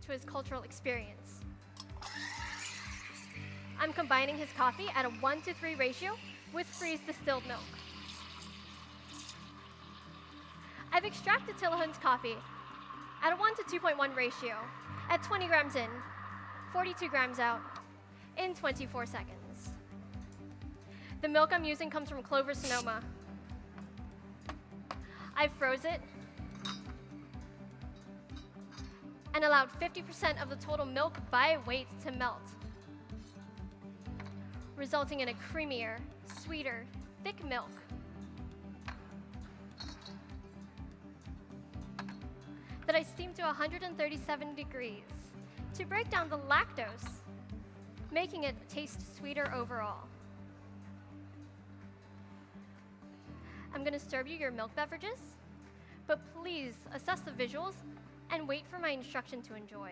to his cultural experience. I'm combining his coffee at a 1-to-3 ratio with freeze distilled milk. I've extracted Tillahun's coffee at a 1-to-2.1 ratio at 20 grams in, 42 grams out in 24 seconds. The milk I'm using comes from Clover, Sonoma. I froze it and allowed 50% of the total milk by weight to melt, resulting in a creamier, sweeter, thick milk. That I steamed to 137 degrees to break down the lactose, making it taste sweeter overall. I'm going to serve you your milk beverages, but please assess the visuals and wait for my instruction to enjoy.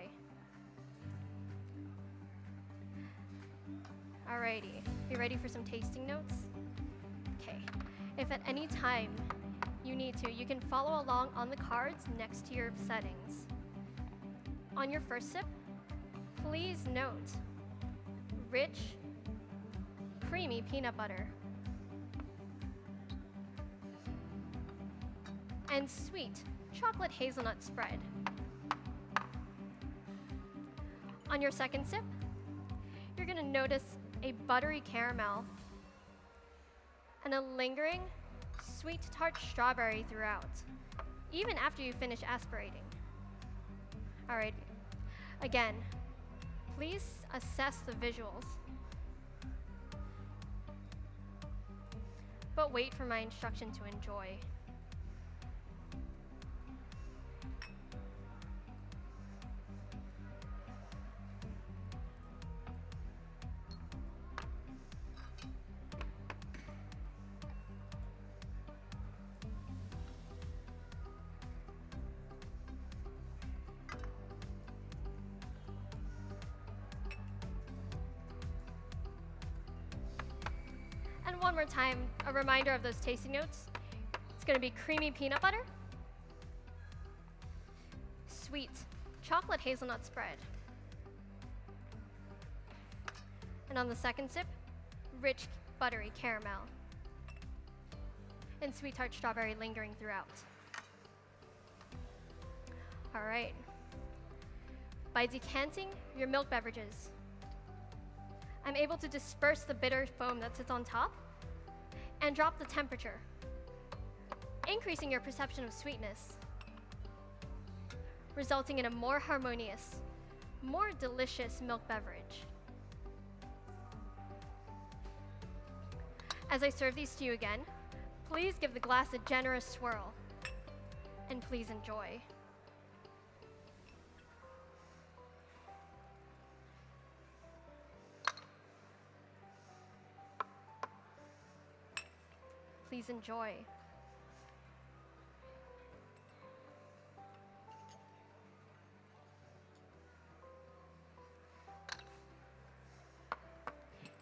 Alrighty, you ready for some tasting notes? Okay, if at any time you need to, you can follow along on the cards next to your settings. On your first sip, please note rich, creamy peanut butter and sweet chocolate hazelnut spread. On your second sip, you're going to notice a buttery caramel and a lingering sweet tart strawberry throughout, even after you finish aspirating. All right, again, please assess the visuals, but wait for my instruction to enjoy. And one more time, a reminder of those tasting notes. It's going to be creamy peanut butter, sweet chocolate hazelnut spread, and on the second sip, rich buttery caramel, and sweet tart strawberry lingering throughout. All right. By decanting your milk beverages, I'm able to disperse the bitter foam that sits on top and drop the temperature, increasing your perception of sweetness, resulting in a more harmonious, more delicious milk beverage. As I serve these to you again, please give the glass a generous swirl, and please enjoy. Please enjoy.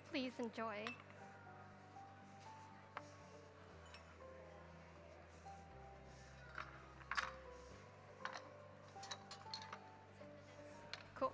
Please enjoy. Cool.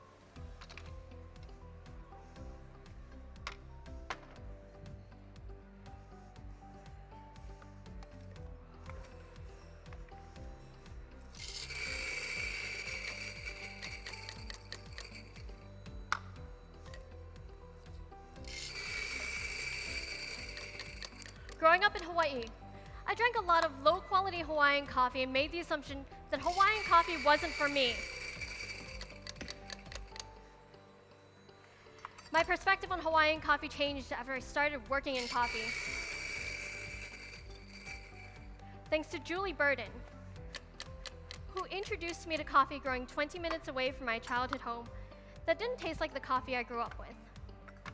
Growing up in Hawaii, I drank a lot of low-quality Hawaiian coffee and made the assumption that Hawaiian coffee wasn't for me. My perspective on Hawaiian coffee changed after I started working in coffee. Thanks to Julie Burden, who introduced me to coffee growing 20 minutes away from my childhood home that didn't taste like the coffee I grew up with.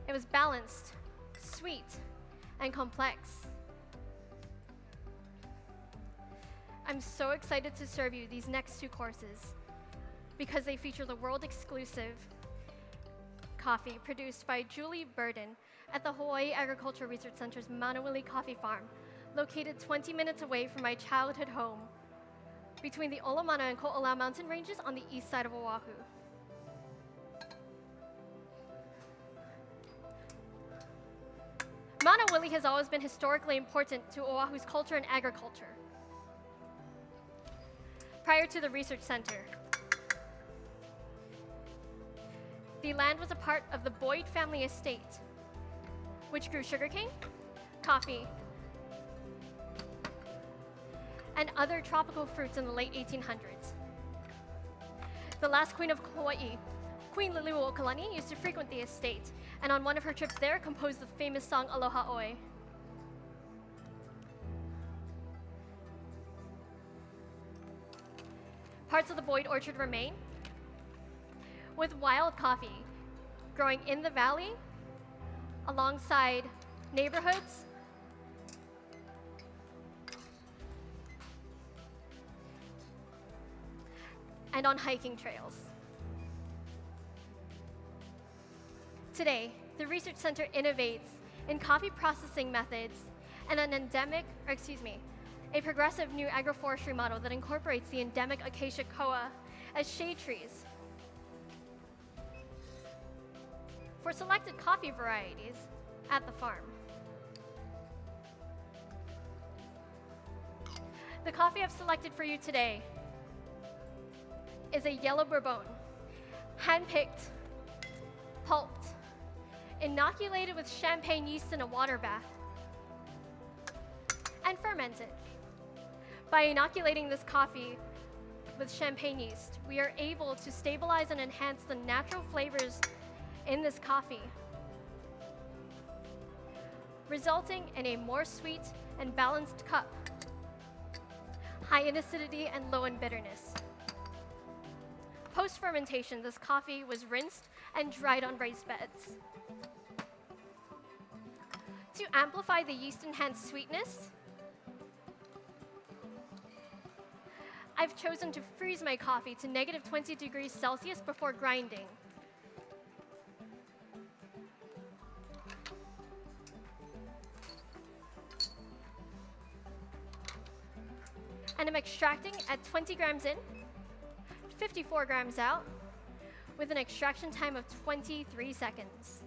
It was balanced, sweet, and complex. I'm so excited to serve you these next two courses because they feature the world-exclusive coffee produced by Julie Burden at the Hawaii Agricultural Research Center's Manawili Coffee Farm, located 20 minutes away from my childhood home, between the Olomana and Ko'olau mountain ranges on the east side of Oahu. Manawili has always been historically important to Oahu's culture and agriculture. Prior to the research center, the land was a part of the Boyd family estate, which grew sugarcane, coffee, and other tropical fruits in the late 1800s. The last queen of Hawaii, Queen Liliuokalani, used to frequent the estate, and on one of her trips there, composed the famous song Aloha Oe. Parts of the Boyd orchard remain, with wild coffee growing in the valley alongside neighborhoods and on hiking trails. Today, the Research Center innovates in coffee processing methods and a progressive new agroforestry model that incorporates the endemic acacia koa as shade trees for selected coffee varieties at the farm. The coffee I've selected for you today is a yellow Bourbon, hand-picked, pulped, inoculated with champagne yeast in a water bath, and fermented. By inoculating this coffee with champagne yeast, we are able to stabilize and enhance the natural flavors in this coffee, resulting in a more sweet and balanced cup, high in acidity and low in bitterness. Post-fermentation, this coffee was rinsed and dried on raised beds. To amplify the yeast-enhanced sweetness, I've chosen to freeze my coffee to negative 20 degrees Celsius before grinding. And I'm extracting at 20 grams in, 54 grams out, with an extraction time of 23 seconds.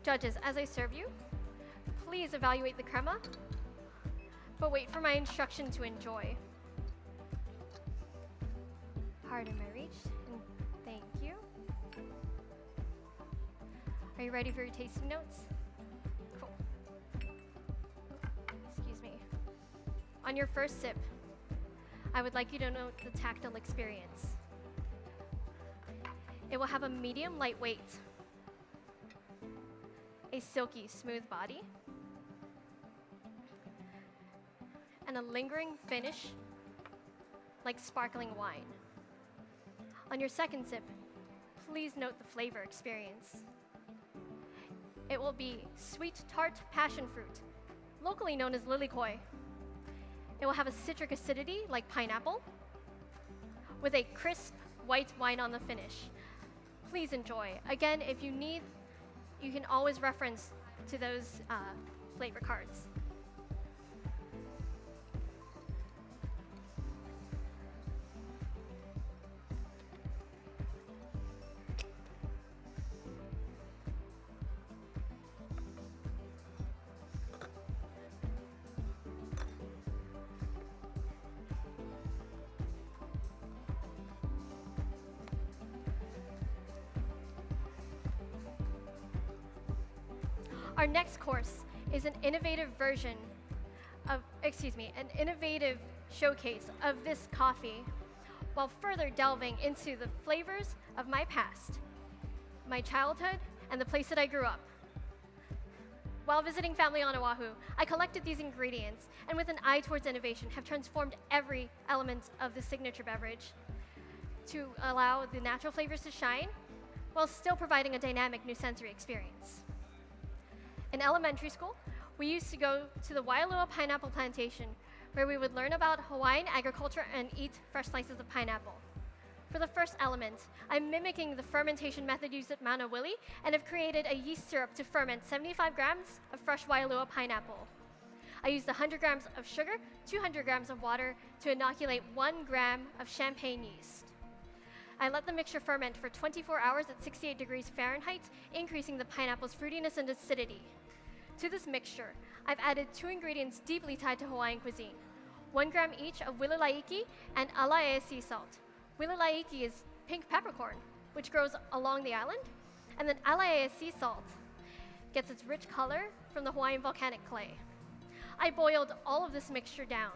Judges, as I serve you, please evaluate the crema, but wait for my instruction to enjoy. Pardon my reach, and thank you. Are you ready for your tasting notes? Cool. Excuse me. On your first sip, I would like you to note the tactile experience. It will have a medium lightweight, a silky, smooth body, and a lingering finish like sparkling wine. On your second sip, please note the flavor experience. It will be sweet tart passion fruit, locally known as lilikoi. It will have a citric acidity like pineapple, with a crisp white wine on the finish. Please enjoy. Again, if you need, you can always reference to those flavor cards. Our next course is an innovative showcase of this coffee, while further delving into the flavors of my past, my childhood, and the place that I grew up. While visiting family on Oahu, I collected these ingredients, and with an eye towards innovation, have transformed every element of the signature beverage to allow the natural flavors to shine, while still providing a dynamic new sensory experience. In elementary school, we used to go to the Waialua pineapple plantation, where we would learn about Hawaiian agriculture and eat fresh slices of pineapple. For the first element, I'm mimicking the fermentation method used at Mount Willie and have created a yeast syrup to ferment 75 grams of fresh Waialua pineapple. I used 100 grams of sugar, 200 grams of water to inoculate 1 gram of champagne yeast. I let the mixture ferment for 24 hours at 68 degrees Fahrenheit, increasing the pineapple's fruitiness and acidity. To this mixture, I've added 2 ingredients deeply tied to Hawaiian cuisine, 1 gram each of wililaiki and alaea sea salt. Wililaiki is pink peppercorn, which grows along the island, and then alaea sea salt gets its rich color from the Hawaiian volcanic clay. I boiled all of this mixture down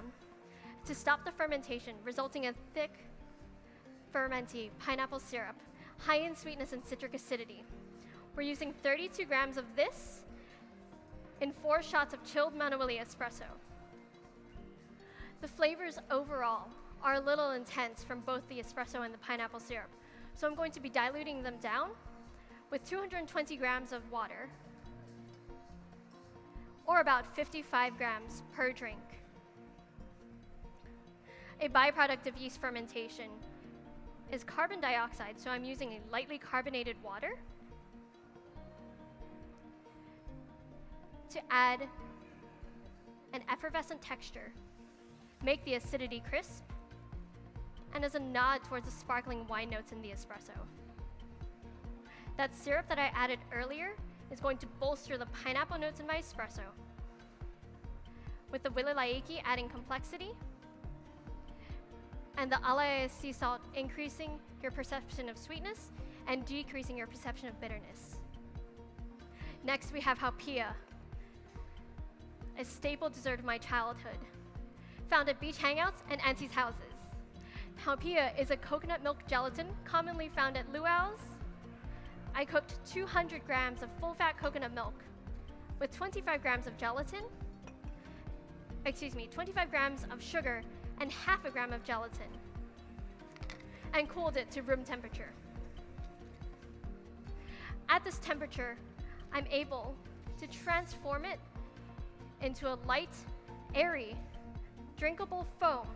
to stop the fermentation, resulting in thick, fermenty pineapple syrup, high in sweetness and citric acidity. We're using 32 grams of this in 4 shots of chilled Mount Willie espresso. The flavors overall are a little intense from both the espresso and the pineapple syrup, so I'm going to be diluting them down with 220 grams of water, or about 55 grams per drink. A byproduct of yeast fermentation is carbon dioxide, so I'm using a lightly carbonated water to add an effervescent texture, make the acidity crisp, and as a nod towards the sparkling wine notes in the espresso. That syrup that I added earlier is going to bolster the pineapple notes in my espresso, with the wililaiki adding complexity, and the alaea sea salt increasing your perception of sweetness and decreasing your perception of bitterness. Next, we have haupia, a staple dessert of my childhood, found at beach hangouts and aunties' houses. Haupia is a coconut milk gelatin commonly found at luau's. I cooked 200 grams of full-fat coconut milk with 25 grams of 25 grams of sugar and half a gram of gelatin, and cooled it to room temperature. At this temperature, I'm able to transform it into a light, airy, drinkable foam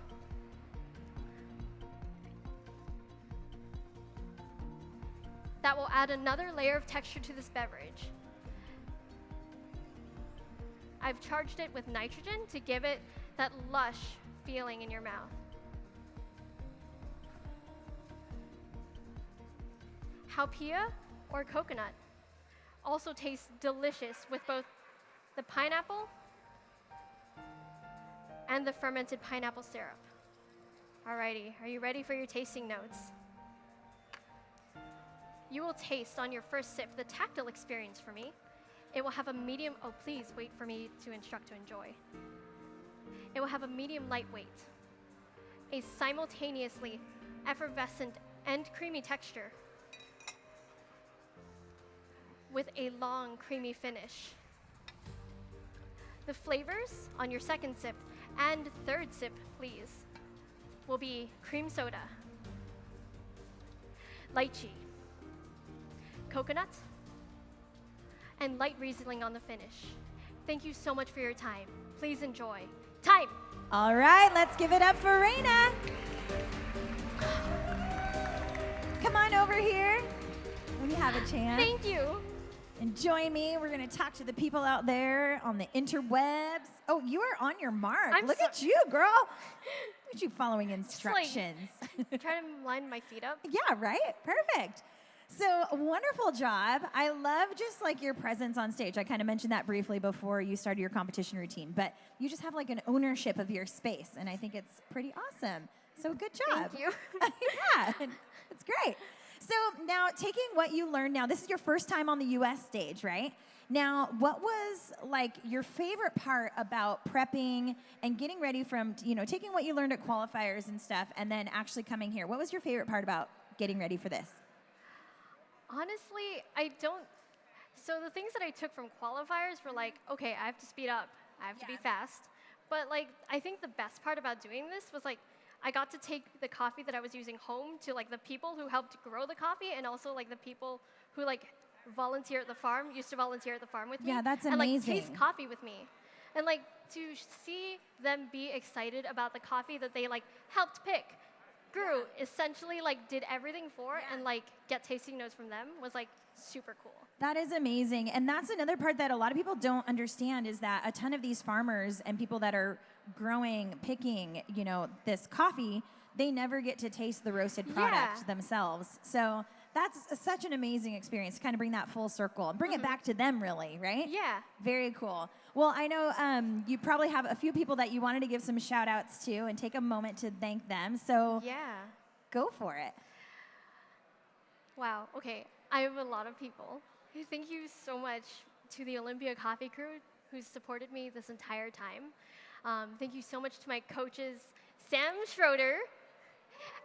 that will add another layer of texture to this beverage. I've charged it with nitrogen to give it that lush feeling in your mouth. Haupia, or coconut, also tastes delicious with both the pineapple and the fermented pineapple syrup. Alrighty, are you ready for your tasting notes? You will taste on your first sip the tactile experience for me. It will have a medium, oh please wait for me to instruct to enjoy. It will have a medium lightweight, a simultaneously effervescent and creamy texture with a long creamy finish. The flavors on your second sip and third sip, please, will be cream soda, lychee, coconut, and light Riesling on the finish. Thank you so much for your time. Please enjoy. Time! All right, let's give it up for Reyna. Come on over here when you have a chance. Thank you. And join me. We're going to talk to the people out there on the interwebs. Oh, you are on your mark. Look at you, girl. Look at you following instructions. Try to line my feet up. Yeah, right? Perfect. So wonderful job. I love just like your presence on stage. I kind of mentioned that briefly before you started your competition routine, but you just have like an ownership of your space, and I think it's pretty awesome. So good job. Thank you. Yeah, it's great. So now taking what you learned now, this is your first time on the U.S. stage, right? Now, what was like your favorite part about prepping and getting ready from, taking what you learned at qualifiers and stuff and then actually coming here? What was your favorite part about getting ready for this? Honestly, so the things that I took from qualifiers were like, okay, I have to speed up, I have to be fast. But like, I think the best part about doing this was like, I got to take the coffee that I was using home to like the people who helped grow the coffee, and also like the people who like volunteer at the farm, used to volunteer at the farm with me. Yeah, that's amazing. amazing. And like taste coffee with me. And like to see them be excited about the coffee that they like helped pick. crew essentially like did everything for it, and like get tasting notes from them was like super cool. That is amazing. And that's another part that a lot of people don't understand is that a ton of these farmers and people that are growing, picking, this coffee, they never get to taste the roasted product themselves. So that's such an amazing experience to kind of bring that full circle and bring it back to them, really, right? Yeah. Very cool. Well, I know you probably have a few people that you wanted to give some shout outs to and take a moment to thank them. So go for it. Wow. Okay. I have a lot of people. Thank you so much to the Olympia coffee crew who's supported me this entire time. Thank you so much to my coaches, Sam Schroeder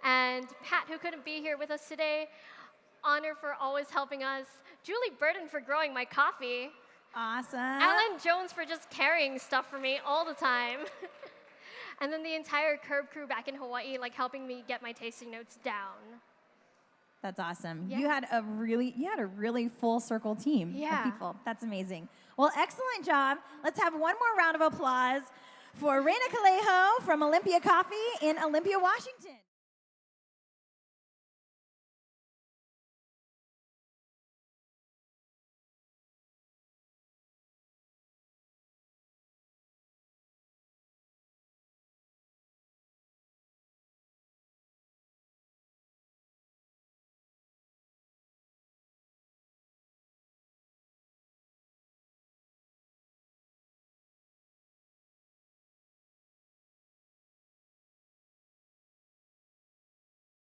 and Pat, who couldn't be here with us today. Honor for always helping us. Julie Burton for growing my coffee. Awesome. Alan Jones for just carrying stuff for me all the time. And then the entire Curb crew back in Hawaii, like helping me get my tasting notes down. That's awesome. Yeah. You had a really full circle team of people. That's amazing. Well, excellent job. Let's have one more round of applause for Reyna Callejo from Olympia Coffee in Olympia, Washington.